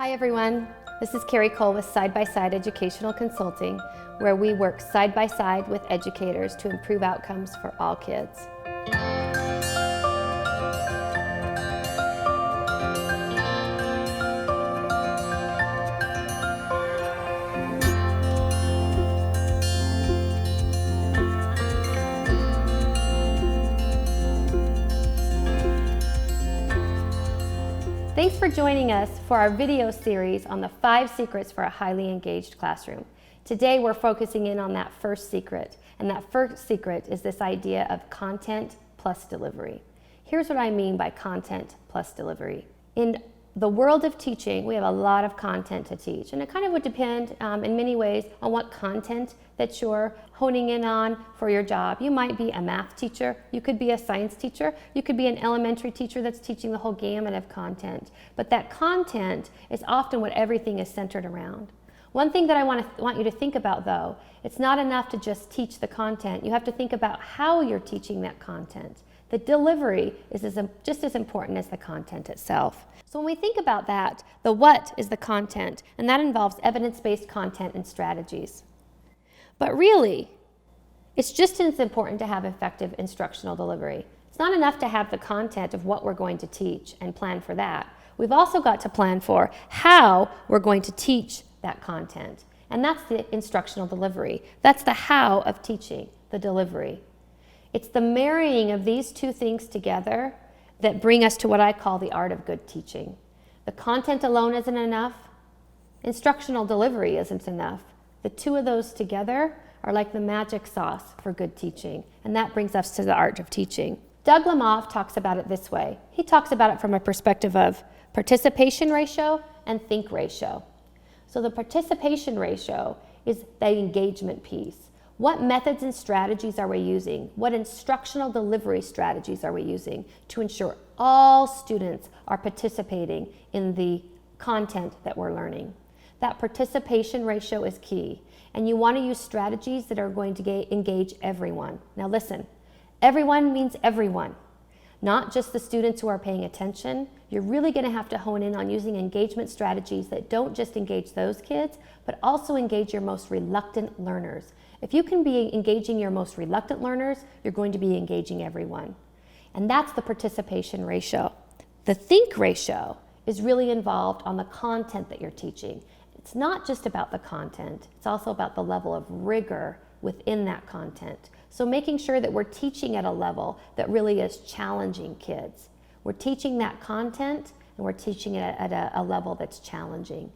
Hi everyone, this is Carrie Cole with Side by Side Educational Consulting, where we work side by side with educators to improve outcomes for all kids. Thanks for joining us for our video series on the 5 secrets for a highly engaged classroom. Today we're focusing in on that first secret, and that first secret is this idea of content plus delivery. Here's what I mean by content plus delivery. In the world of teaching, we have a lot of content to teach, and it kind of would depend in many ways on what content that you're honing in on for your job. You might be a math teacher, you could be a science teacher, you could be an elementary teacher that's teaching the whole gamut of content. But that content is often what everything is centered around. One thing that I want you to think about though, it's not enough to just teach the content. You have to think about how you're teaching that content. The delivery is just as important as the content itself. So when we think about that, the what is the content, and that involves evidence-based content and strategies. But really, it's just as important to have effective instructional delivery. It's not enough to have the content of what we're going to teach and plan for that. We've also got to plan for how we're going to teach that content. And that's the instructional delivery. That's the how of teaching, the delivery. It's the marrying of these two things together that bring us to what I call the art of good teaching. The content alone isn't enough. Instructional delivery isn't enough. The two of those together are like the magic sauce for good teaching, and that brings us to the art of teaching. Doug Lemov talks about it this way. He talks about it from a perspective of participation ratio and think ratio. So the participation ratio is the engagement piece. What methods and strategies are we using? What instructional delivery strategies are we using to ensure all students are participating in the content that we're learning? That participation ratio is key, and you want to use strategies that are going to engage everyone. Now listen, everyone means everyone, not just the students who are paying attention. You're really going to have to hone in on using engagement strategies that don't just engage those kids, but also engage your most reluctant learners. If you can be engaging your most reluctant learners, you're going to be engaging everyone. And that's the participation ratio. The think ratio is really involved on the content that you're teaching. It's not just about the content, it's also about the level of rigor within that content. So making sure that we're teaching at a level that really is challenging kids. We're teaching that content and we're teaching it at a level that's challenging.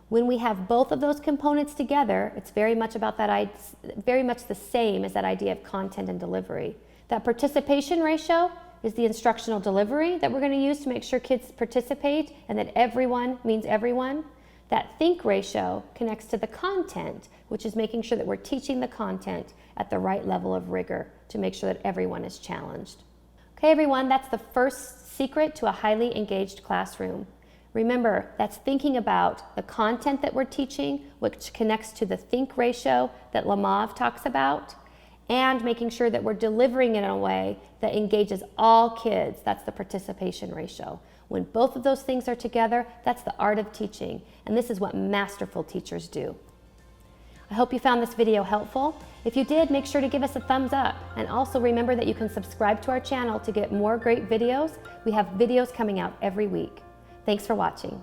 When we have both of those components together, it's very much the same as that idea of content and delivery. That participation ratio is the instructional delivery that we're going to use to make sure kids participate and that everyone means everyone. That think ratio connects to the content, which is making sure that we're teaching the content at the right level of rigor to make sure that everyone is challenged. Okay, everyone, that's the first secret to a highly engaged classroom. Remember, that's thinking about the content that we're teaching, which connects to the think ratio that Lemov talks about, and making sure that we're delivering it in a way that engages all kids. That's the participation ratio. When both of those things are together, that's the art of teaching, and this is what masterful teachers do. I hope you found this video helpful. If you did, make sure to give us a thumbs up, and also remember that you can subscribe to our channel to get more great videos. We have videos coming out every week. Thanks for watching.